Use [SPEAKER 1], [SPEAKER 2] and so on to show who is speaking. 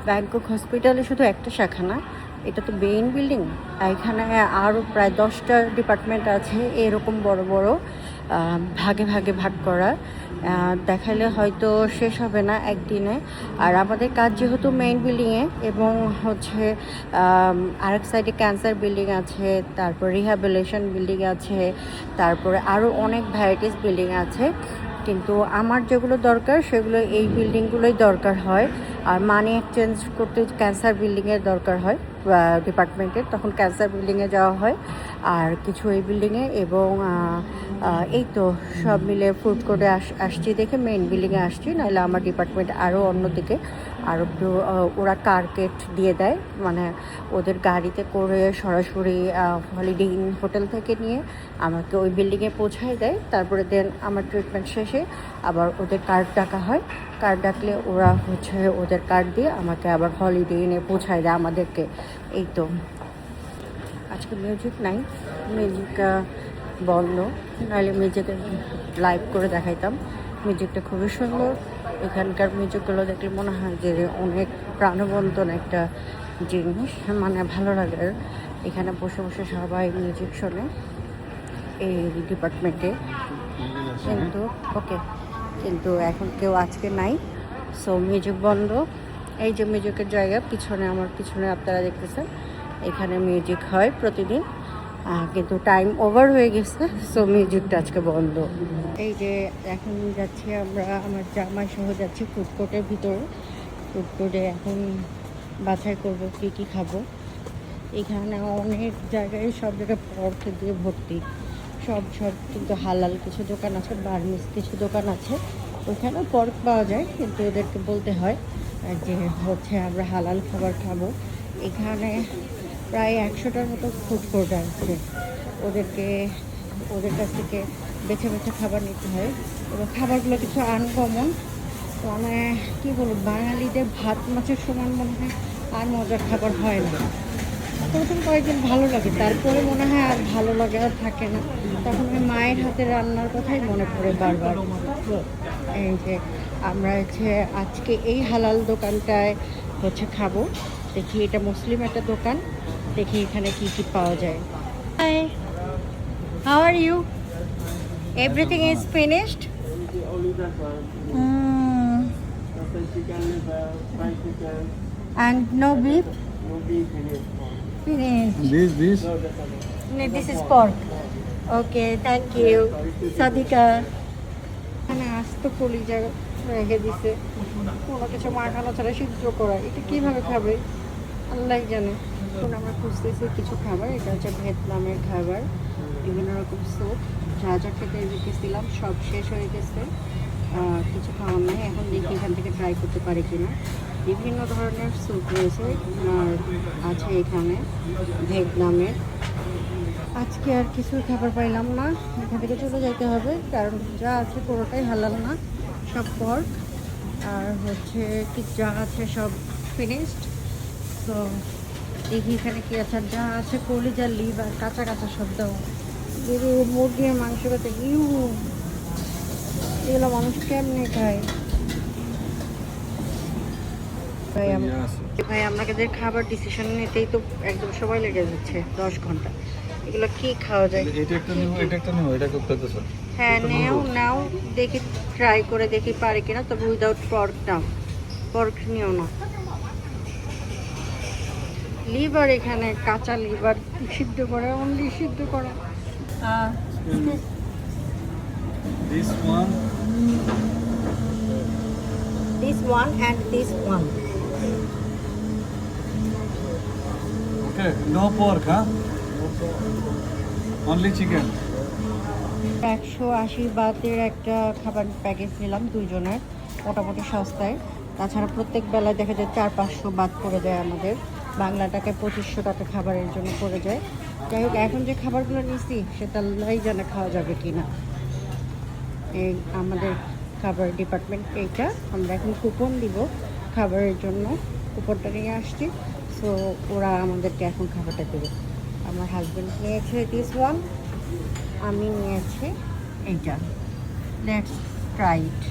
[SPEAKER 1] Bangkok হসপিটালে শুধু একটা শাখা না, এটা তো মেইন বিল্ডিং। এখানে আরও প্রায় 10টা ডিপার্টমেন্ট আছে, এরকম বড় বড় ভাগে ভাগে ভাগ করা। দেখালে হয়তো শেষ হবে না একদিনে। আর আমাদের কাজ যেহেতু মেইন বিল্ডিংয়ে, এবং হচ্ছে আরেক সাইডে ক্যান্সার বিল্ডিং আছে, তারপর রিহ্যাবিলিটেশন বিল্ডিং আছে, তারপরে আরও অনেক ভ্যারাইটিস বিল্ডিং আছে। কিন্তু আমার যেগুলো দরকার সেগুলো এই বিল্ডিংগুলোই দরকার হয়। আর মানি এক্সচেঞ্জ করতে ক্যান্সার বিল্ডিংয়ের দরকার হয় ডিপার্টমেন্টের, তখন ক্যান্সার বিল্ডিংয়ে যাওয়া হয়। আর কিছু এই বিল্ডিংয়ে, এবং এই তো সব মিলে ফুড কোর্টে আসছি দেখে মেইন বিল্ডিংয়ে আসছি, নাহলে আমার ডিপার্টমেন্ট আরও অন্যদিকে। আর ওরা কার্কেট দিয়ে দেয়, মানে ওদের গাড়িতে করে সরাসরি হলিডে ইন হোটেল থেকে নিয়ে আমাকে ওই বিল্ডিংয়ে পৌঁছায় দেয়। তারপরে দেন আমার ট্রিটমেন্ট শেষে আবার ওদের কার্ড ডাকা হয়। কার্ড ডাকলে ওরা হচ্ছে ওদের কার্ড দিয়ে আমাকে আবার হলিডে ইনে পৌঁছায় দেয় আমাদেরকে। এই তো আজকে মিউজিক নাই, মিউজিক বন্ধ, নাহলে মিউজিকে লাইভ করে দেখাইতাম। মিউজিকটা খুবই সুন্দর। এখানকার মিউজিকগুলো দেখলে মনে হয় যে অনেক প্রাণবন্তন একটা জিনিস, মানে ভালো লাগে। এখানে বসে বসে সবাই মিউজিক শোনে এই ডিপার্টমেন্টে। কিন্তু এখন কেউ আজকে নাই, সো মিউজিক বন্ধ। এই যে মিউজিকের জায়গা পিছনে, আমার পিছনে আপনারা দেখতেছেন, এখানে মিউজিক হয় প্রতিদিন, কিন্তু টাইম ওভার হয়ে গেছে, সো মিউজিকটা আজকে বন্ধ। এই যে এখন যাচ্ছি আমরা, আমার জামাই সহ যাচ্ছি ফুড কোর্টের ভিতরে। ফুড কোর্টে এখন বাছাই করবো কী কী খাবো। এখানে অনেক জায়গায়, সব জায়গায় পর্ক দিয়ে ভর্তি। সব কিন্তু হালাল কিছু দোকান আছে, বার্মিজ কিছু দোকান আছে, ওইখানেও পর্ক পাওয়া যায়, কিন্তু ওদেরকে বলতে হয় যে হচ্ছে আমরা হালাল খাবার খাবো। এখানে প্রায় 100টার মতো ফুড কোর্ট আছে। ওদের কাছ থেকে বেছে বেছে খাবার নিতে হয়, এবং খাবারগুলো কিছু আনকমন। মানে কী বলবো, বাঙালিদের ভাত মাছের সমান মনে হয় আর মজার খাবার হয় না। প্রথম কয়েকদিন ভালো লাগে, তারপরে মনে হয় আর ভালো লাগে আর থাকে না। তখন ওই মায়ের হাতে রান্নার কথাই মনে পড়ে বারবার। এই যে আমরা হচ্ছে আজকে এই হালাল দোকানটায় হচ্ছে খাবো। দেখি, এটা মুসলিম একটা দোকান, দেখি এখানে কি কি পাওয়া যায়। Hi, how are you? Everything is finished? And no beef? Finished.
[SPEAKER 2] This.
[SPEAKER 1] No, this is pork. Okay, thank you. Sadika. এখানে আস্ত কলিজা রেখে দিছে, কোনো কিছু মাখানো ছাড়া সিদ্ধ করা। এটা কীভাবে খাবে আল্লাহ জানে। এখন আমরা খুঁজতেছি কিছু খাবার। এটা হচ্ছে ভিয়েতনামের খাবার, বিভিন্ন রকম স্যুপ। যা যা খেতে রেখেছিলাম সব শেষ হয়ে গেছে, কিছু খাওয়ার নেই। এখন দেখি এখান থেকে ট্রাই করতে পারি কিনা। বিভিন্ন ধরনের স্যুপ রয়েছে আর আছে এখানে ভিয়েতনামের। আজকে আর কিছু খাবার পাইলাম না, এখান থেকে চলে যেতে হবে, কারণ যা আছে পুরোটাই হালাল না, সব পর্ক। আর হচ্ছে কি যা আছে সব ফিনিশড। তো দেখি এখানে কি আছে। যা আছে কলিজা, লিভার, কাঁচা কাঁচা সব দাও। গরু, মুরগির মাংস খেতে এগুলো মানুষ কেমনে খায়? ভাই আপনাদের খাবার ডিসিশন নিতেই তো একদম সময় লেগে যাচ্ছে, 10 ঘন্টা। এগুলো কি খাওয়া যায়? হ্যাঁ, নাও দেখি, ট্রাই করে দেখি পারি কিনা। তবে উইদাউট পর্ক নাও, পর্ক নিও না। লিভার, এখানে কাঁচা লিভার সিদ্ধ করা, অনলি সিদ্ধ করা।
[SPEAKER 2] This one
[SPEAKER 1] and this one.
[SPEAKER 2] Okay, no pork, huh? Only chicken.
[SPEAKER 1] 180 বাতের একটা খাবার প্যাকেজ নিলাম দুজনের, মোটামুটি সস্তায়। তাছাড়া প্রত্যেক বেলায় দেখা যায় 400-500 বাত পড়ে যায় আমাদের, বাংলা টাকায় 2500 টাকা খাবারের জন্য পড়ে যায়। যাই হোক, এখন যে খাবারগুলো নিচ্ছি সেটা আল্লাহই জানে খাওয়া যাবে কি না। এই আমাদের খাবার ডিপার্টমেন্ট এইটা, আমরা এখন কুপন দিব খাবারের জন্য, কুপনটা নিয়ে আসছি। সো ওরা আমাদেরকে এখন খাবারটা দেবে। আমার হাজব্যান্ড নিয়েছে দিস ওয়ান, আমি নিয়েছি এইটা। Let's try it.